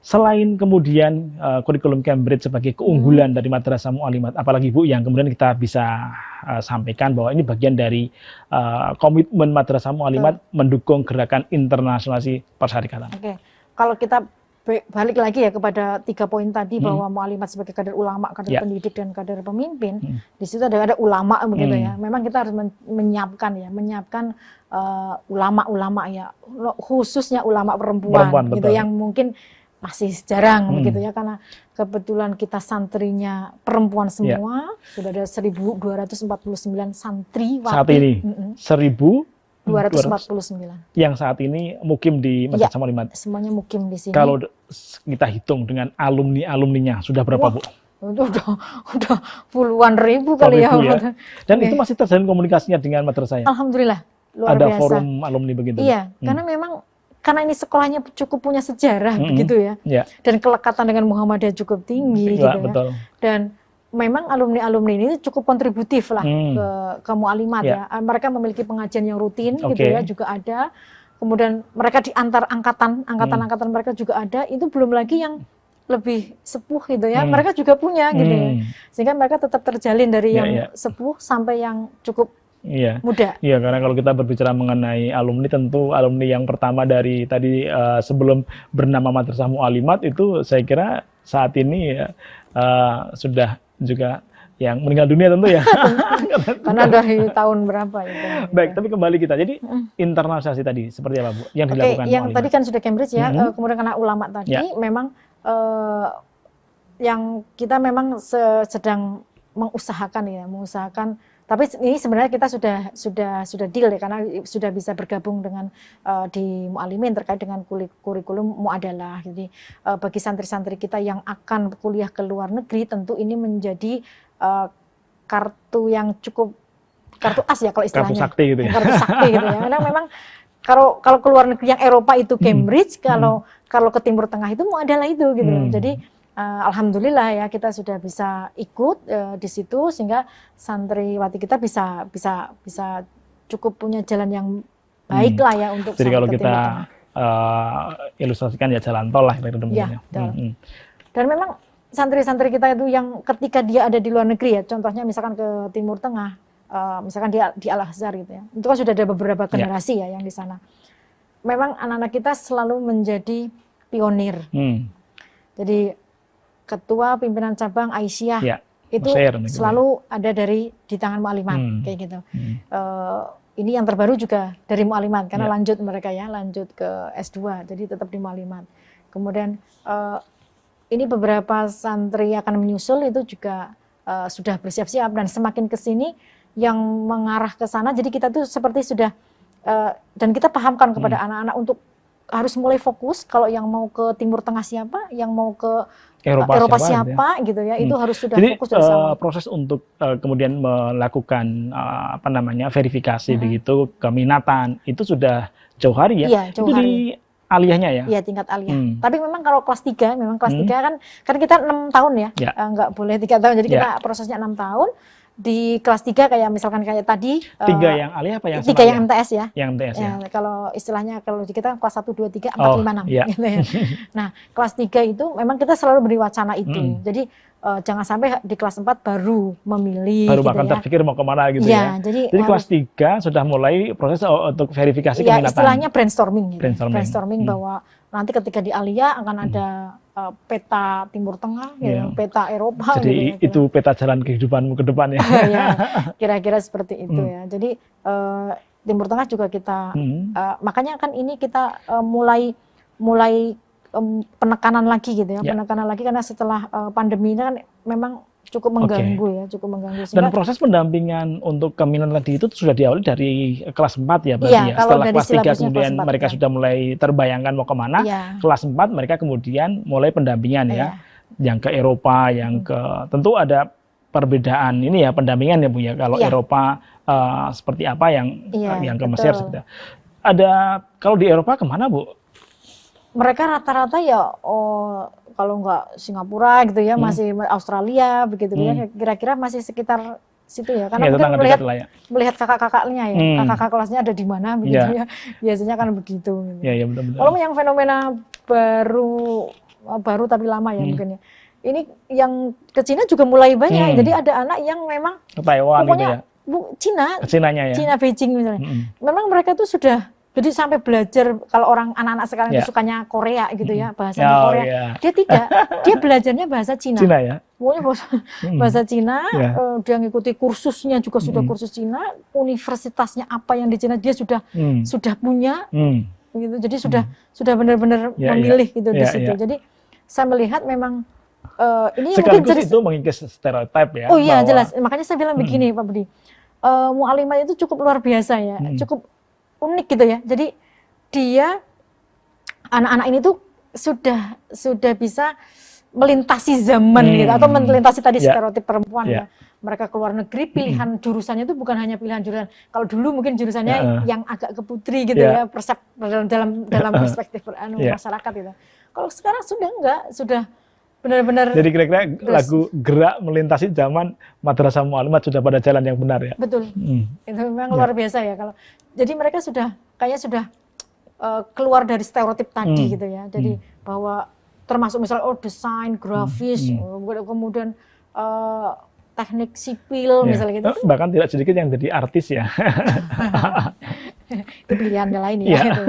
Selain kemudian kurikulum Cambridge sebagai keunggulan dari Madrasah Mu'allimat, apalagi Bu yang kemudian kita bisa sampaikan bahwa ini bagian dari komitmen Madrasah Mu'allimat mendukung gerakan internasionalisasi persyarikatan. Oke, kalau kita balik lagi ya kepada 3 poin tadi bahwa Mu'allimat sebagai kader ulama, kader pendidik dan kader pemimpin, di situ ada ulama begitu ya. Memang kita harus menyiapkan ulama-ulama ya, khususnya ulama perempuan gitu yang mungkin masih jarang begitu ya, karena kebetulan kita santrinya perempuan semua, sudah ada 1.249 santri saat ini. 1.249 yang saat ini mukim di Madrasah Mu'allimat. Semuanya mukim di sini. Kalau kita hitung dengan alumninya sudah berapa Bu? Udah puluhan ribu kali ya. Dan itu masih terjalin komunikasinya dengan madrasah ya? Alhamdulillah, luar biasa. Ada biasa. forum alumni begitu? Iya, karena ini sekolahnya cukup punya sejarah begitu ya. Dan kelekatan dengan Muhammadiyah cukup tinggi gitu ya. Betul. Dan memang alumni-alumni ini cukup kontributif lah ke Mu'allimat ya. Mereka memiliki pengajian yang rutin gitu ya, juga ada. Kemudian mereka di antar angkatan mereka juga ada. Itu belum lagi yang lebih sepuh gitu ya. Mereka juga punya gitu ya. Sehingga mereka tetap terjalin dari yang sepuh sampai yang cukup muda. Iya, karena kalau kita berbicara mengenai alumni, tentu alumni yang pertama dari tadi sebelum bernama Madrasah Mu'allimat itu saya kira saat ini sudah juga yang meninggal dunia tentu ya. Karena dari tahun berapa itu. Baik, tapi kembali kita. Jadi internalisasi tadi seperti apa Bu yang dilakukan yang tadi kan sudah Cambridge ya, kemudian karena ulama tadi memang yang kita memang sedang mengusahakan. Tapi ini sebenarnya kita sudah deal ya, karena sudah bisa bergabung dengan di Mu'allimin terkait dengan kurikulum Mu'adalah. Jadi bagi santri-santri kita yang akan kuliah ke luar negeri, tentu ini menjadi kartu yang cukup, kartu as ya kalau istilahnya. Kartu sakti gitu ya. Kartu sakti gitu ya. Karena memang kalau ke luar negeri yang Eropa itu Cambridge, kalau ke Timur Tengah itu Mu'adalah itu gitu. Jadi alhamdulillah ya kita sudah bisa ikut di situ, sehingga santriwati kita bisa cukup punya jalan yang baik lah ya untuk. Jadi kalau kita ilustrasikan ya jalan tol lah ya, dan memang santri-santri kita itu yang ketika dia ada di luar negeri ya, contohnya misalkan ke Timur Tengah, misalkan dia di Al-Azhar gitu ya, itu kan sudah ada beberapa generasi ya yang di sana. Memang anak-anak kita selalu menjadi pionir. Jadi ketua pimpinan cabang Aisyah itu selalu ada di tangan Mu'allimat kayak gitu. Ini yang terbaru juga dari Mu'allimat karena lanjut ke S2, jadi tetap di Mu'allimat. Kemudian ini beberapa santri akan menyusul itu juga sudah bersiap-siap, dan semakin ke sini yang mengarah ke sana. Jadi kita tuh seperti sudah dan kita pahamkan kepada anak-anak untuk harus mulai fokus, kalau yang mau ke Timur Tengah siapa, yang mau ke Eropa siapa gitu ya, itu harus sudah fokus dari awal. Proses untuk kemudian melakukan verifikasi begitu keminatan itu sudah jauh hari ya. Iya, jauh itu hari. Di aliyahnya ya. Iya, tingkat aliyah. Tapi memang kalau kelas 3, kan kita 6 tahun ya. Enggak boleh 3 tahun. Jadi kita prosesnya 6 tahun. Di kelas 3 kayak misalkan kayak tadi 3 yang aliyah apa yang 3 yang MTS ya. Yang MTS ya. Kalau istilahnya kalau di kita kelas 1 2 3 4 5 6 gitu ya. Nah, kelas 3 itu memang kita selalu beri wacana itu. Jadi jangan sampai di kelas 4 baru memilih baru bahkan terpikir mau kemana gitu ya. Jadi kelas 3 sudah mulai proses untuk verifikasi keminatan. Istilahnya brainstorming. Brainstorming bahwa nanti ketika di aliyah akan ada peta Timur Tengah, peta Eropa. Jadi itu peta jalan kehidupanmu ke depan ya. Kira-kira seperti itu ya. Jadi Timur Tengah juga kita, makanya kan ini kita mulai penekanan lagi gitu ya, penekanan lagi karena setelah pandemi ini kan memang cukup mengganggu ya, cukup mengganggu. Dan proses pendampingan untuk keminatan tadi itu sudah diawali dari kelas 4 ya berarti ya. Setelah kelas 3 kemudian mereka sudah mulai terbayangkan mau kemana, kelas 4 mereka kemudian mulai pendampingan ya. Yang ke Eropa, yang ke tentu ada perbedaan ini ya pendampingan ya Bu ya. Kalau Eropa seperti apa yang ke Mesir seperti apa. Ada kalau di Eropa kemana Bu? Mereka rata-rata ya kalau nggak Singapura gitu ya, masih Australia begitu ya, kira-kira masih sekitar situ ya, karena mungkin melihat kakak-kakaknya ya, kakak kelasnya ada di mana begitu ya, biasanya kan begitu. Gitu. Betul-betul. Kalau yang fenomena baru baru tapi lama ya mungkin ya. Ini yang ke Cina juga mulai banyak. Jadi ada anak yang memang ke Taiwan pokoknya gitu ya. Cinanya ya. Cina Beijing misalnya. Memang mereka tuh sudah jadi sampai belajar, kalau anak-anak sekarang itu sukanya Korea gitu ya, bahasanya Korea. Dia tidak, dia belajarnya bahasa Cina. Cina ya. Pokoknya bahasa Cina, dia ngikuti kursusnya juga sudah kursus Cina, universitasnya apa yang di Cina dia sudah punya. Gitu. Jadi sudah benar-benar memilih gitu di situ. Jadi saya melihat memang ini sekaligus mungkin itu mengikis stereotip ya. Oh iya jelas, makanya saya bilang begini Pak Budi, mu'alimat itu cukup luar biasa ya, cukup unik gitu ya. Jadi dia anak-anak ini tuh sudah bisa melintasi zaman gitu, atau melintasi tadi stereotip perempuan ya. Mereka keluar negeri, pilihan jurusannya itu bukan hanya pilihan jurusan. Kalau dulu mungkin jurusannya yang agak ke putri gitu ya, dalam perspektif masyarakat gitu. Kalau sekarang sudah enggak, sudah benar-benar. Jadi kira-kira lagu gerak melintasi zaman madrasah mu'alimat sudah pada jalan yang benar ya. Betul. Itu memang luar biasa ya kalau. Jadi mereka kayaknya sudah keluar dari stereotip tadi gitu ya. Jadi bahwa termasuk misalnya desain, grafis, kemudian teknik sipil misalnya gitu. Bahkan tidak sedikit yang jadi artis ya. Itu pilihannya lain ya. Gitu.